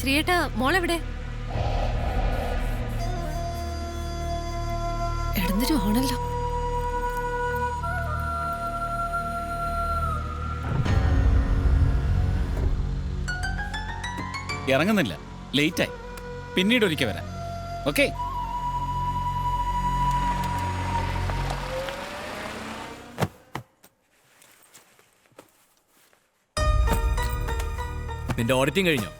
ശ്രീയേട്ടാ മോളെവിടെ? എടന്നിട്ട് ആണല്ലോ. ഇറങ്ങുന്നില്ല, ലേറ്റായി. പിന്നീട് ഒരിക്കൽ വരാം. ഓക്കെ. നിന്റെ ഓഡിറ്റിംഗ് കഴിഞ്ഞോ?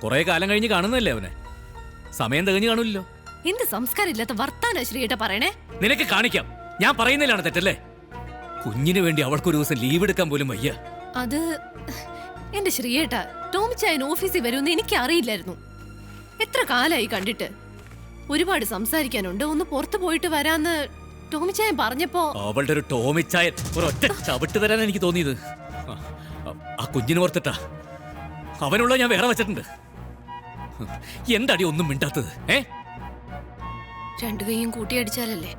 കുറെ കാലം കഴിഞ്ഞ് കാണുന്നല്ലേ അവനെ. സമയം തികഞ്ഞു കാണൂല്ലോ. എന്ത് സംസ്കാരം ഇല്ലാത്ത വർത്താന ശ്രീയേട്ട പറയണേ. നിനക്ക് കാണിക്കാം. ഞാൻ പറയുന്നതിലാണ് തെറ്റല്ലേ? കുഞ്ഞിന് വേണ്ടി അവൾക്കൊരു ദിവസം ലീവ് എടുക്കാൻ പോലും വയ്യ. അത് എന്റെ ശ്രീയേട്ട, ടോമിച്ചായൻ ഓഫീസിൽ വരുമെന്ന് എനിക്ക് അറിയില്ലായിരുന്നു. എത്ര കാലായി കണ്ടിട്ട്. ഒരുപാട് സംസാരിക്കാനുണ്ട്, ഒന്ന് പുറത്തു പോയിട്ട് വരാന്ന് ടോമിച്ചായൻ പറഞ്ഞപ്പോ അവളുടെ ഒരു ടോമിച്ചായൻ ഒരൊറ്റ ചവിട്ട് തരാൻ എനിക്ക് തോന്നിയത്. ആ കുഞ്ഞിന് ഓർത്തിട്ടാ. അവനുള്ള ഞാൻ വേറെ വെച്ചിട്ടുണ്ട്. എന്താടി ഒന്നും മിണ്ടാത്തത്? രണ്ടു കൈയും കൂട്ടിയടിച്ചാലല്ലേ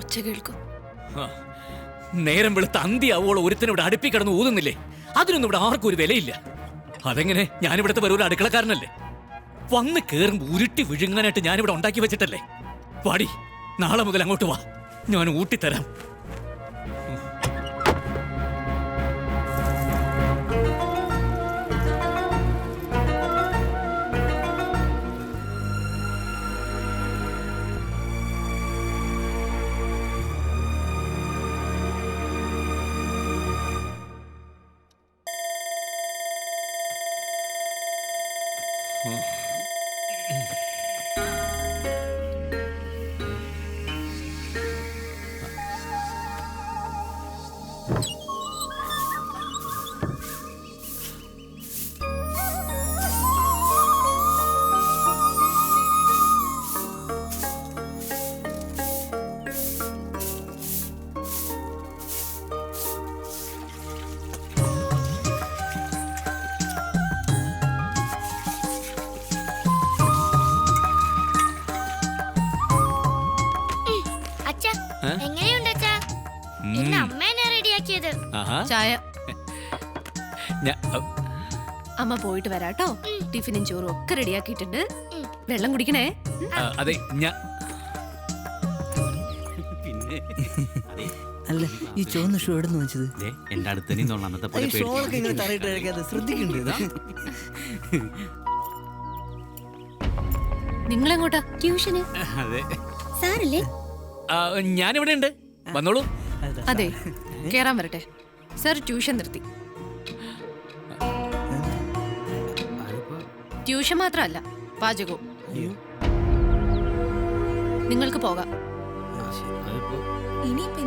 ഒച്ച കേൾക്കും. നേരം വെളുത്ത് അന്തിയാവോളം ഒരുത്തിനിവിടെ അടുപ്പി കിടന്ന് ഊതുന്നില്ലേ? അതിനൊന്നും ഇവിടെ ആർക്കും ഒരു വിലയില്ല. അതെങ്ങനെ? ഞാനിവിടുത്തെ വെറും അടുക്കളക്കാരനല്ലേ? വന്ന് കേറുമ്പോ ഉരുട്ടി വിഴുങ്ങാനായിട്ട് ഞാനിവിടെ ഉണ്ടാക്കി വെച്ചിട്ടല്ലേ? വാടി, നാളെ മുതൽ അങ്ങോട്ട് വാ, ഞാൻ ഊട്ടിത്തരാം. ചായ അമ്മ പോയിട്ട് വരാട്ടോ. ടിഫിനും ചോറും ഒക്കെ റെഡിയാക്കിയിട്ടുണ്ട്. വെള്ളം കുടിക്കണേ. അതെ, അല്ല, ഈ ചുവന്ന ഷൂ എവിടെ നിന്ന് വെച്ചത്? എന്റെ അടുത്ത് ശ്രദ്ധിക്കണ്ടേ? നിങ്ങളെങ്ങോട്ടാ? ട്യൂഷന്. സാറല്ലേ? ഞാനിവിടെ ഉണ്ട്, വന്നോളൂ. അതെ, കേറാൻ വരട്ടെ. സർ ട്യൂഷൻ നിർത്തി. ട്യൂഷൻ മാത്രമല്ല, പാചകവും. നിങ്ങൾക്ക് പോകാം. ഇനിയിപ്പോ